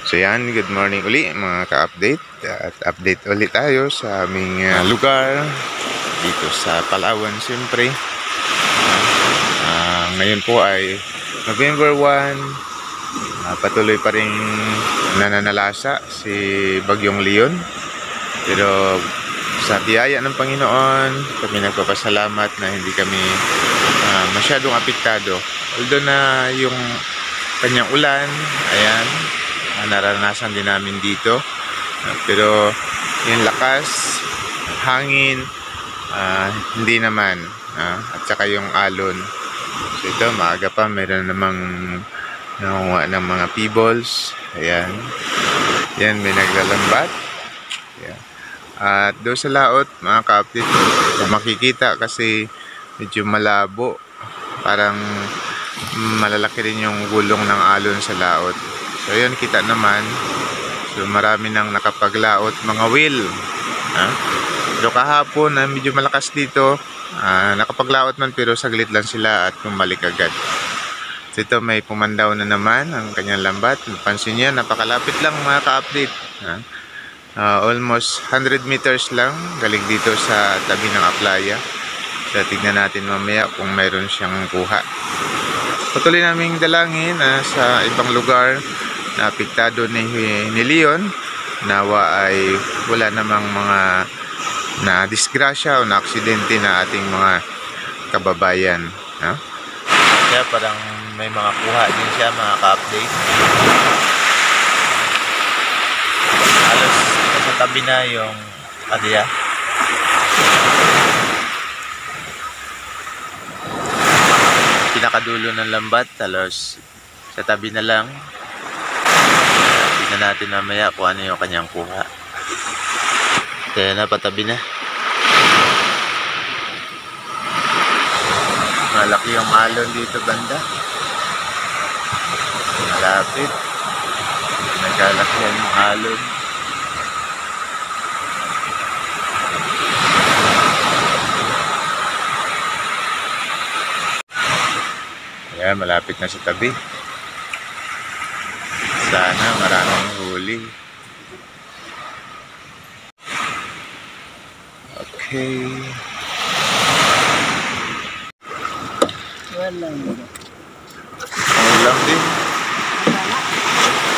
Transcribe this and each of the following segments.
So yan, good morning uli mga ka-update. At update ulit tayo sa aming lugar dito sa Palawan siyempre. Ngayon po ay November 1. Patuloy pa rin nananalasa si Bagyong Leon. Pero sa biyaya ng Panginoon, kami nagpapasalamat na hindi kami masyadong apektado. Although na yung kanyang ulan, ayan, naranasan din namin dito. Pero yung lakas, hangin, hindi naman. At saka yung alon. So ito, maaga pa, meron namang nakuha ng mga peebles. Ayan. Yan, may naglalambat. Ayan. At doon sa laot, mga ka-update, makikita kasi medyo malabo. Parang malalaki rin yung gulong ng alon sa laot. So yun, kita naman. So marami nang nakapaglaot mga wheel. Pero kahapon medyo malakas dito. Nakapaglaot man pero saglit lang sila at bumalik agad. So ito, may pumandaw na naman ang kanyang lambat. Napansin niya, napakalapit lang mga ka-update. Almost 100 meters lang galing dito sa tabi ng Aplaya. So tignan natin mamaya kung mayroon siyang kuha. Patuloy naming dalangin sa ibang lugar na apektado ni Leon. Nawa ay wala namang mga na disgrasya o na aksidente na ating mga kababayan. Kaya parang may mga kuha din siya mga ka-update. Halos sa tabi na yung adya. Pinakadulo ng lambat, halos sa tabi na lang. Tignan natin mamaya kung ano yung kanyang kuha. Kaya na, patabi na. Malaki yung alon dito banda. Malapit. Naglalaki yung alon. Ayan, malapit na sa tabi. Sana maraming huli. Okay. Ulam din.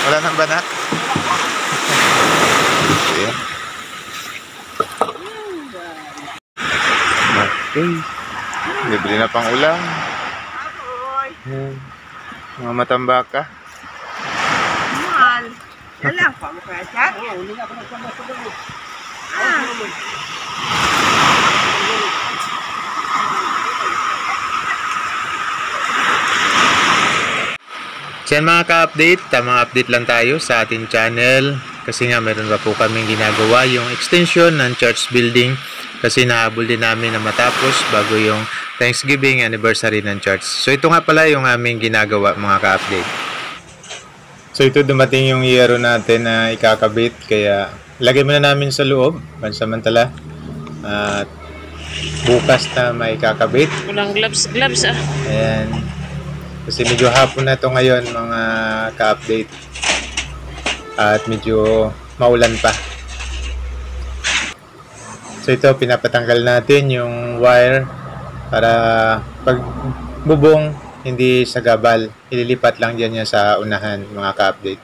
Wala nang banak. Ayan. Okay. Libre na pang ulam. Mga matambaka. Mahal. Wala pa mo kaya chat? Hindi na ako nagsama-sama. Yan mga ka-update, tamang update lang tayo sa ating channel kasi nga meron pa po kaming ginagawa yung extension ng church building kasi nahabol din namin na matapos bago yung Thanksgiving anniversary ng church. So ito nga pala yung aming ginagawa mga ka-update. So ito, dumating yung yero natin na ikakabit kaya lagay muna namin sa loob pansamantala at bukas na may kakabit. Walang gloves ah. Ayan. Kasi medyo hapon na ito ngayon mga ka-update at medyo maulan pa. So ito, pinapatanggal natin yung wire para pag bubong hindi sagabal. Ililipat lang dyan yan sa unahan mga ka-update.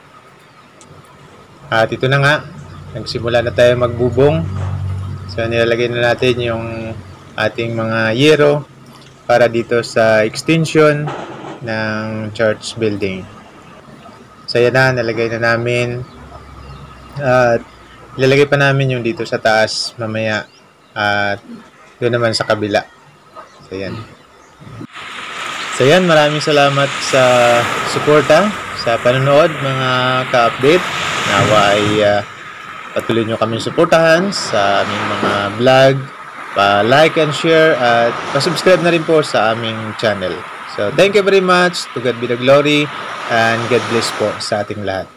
At ito na nga, nagsimula na tayo magbubong. So nilalagay na natin yung ating mga yero para dito sa extension ng church building. So yan na, nalagay na namin at ilalagay pa namin yung dito sa taas mamaya at doon naman sa kabila. So yan, maraming salamat sa suporta, sa panonood mga ka-update. Nawa ay patuloy nyo kaming suportahan sa aming mga vlog. Pa-like and share at pa-subscribe na rin po sa aming channel. So, thank you very much. To God be the glory and God bless po sa ating lahat.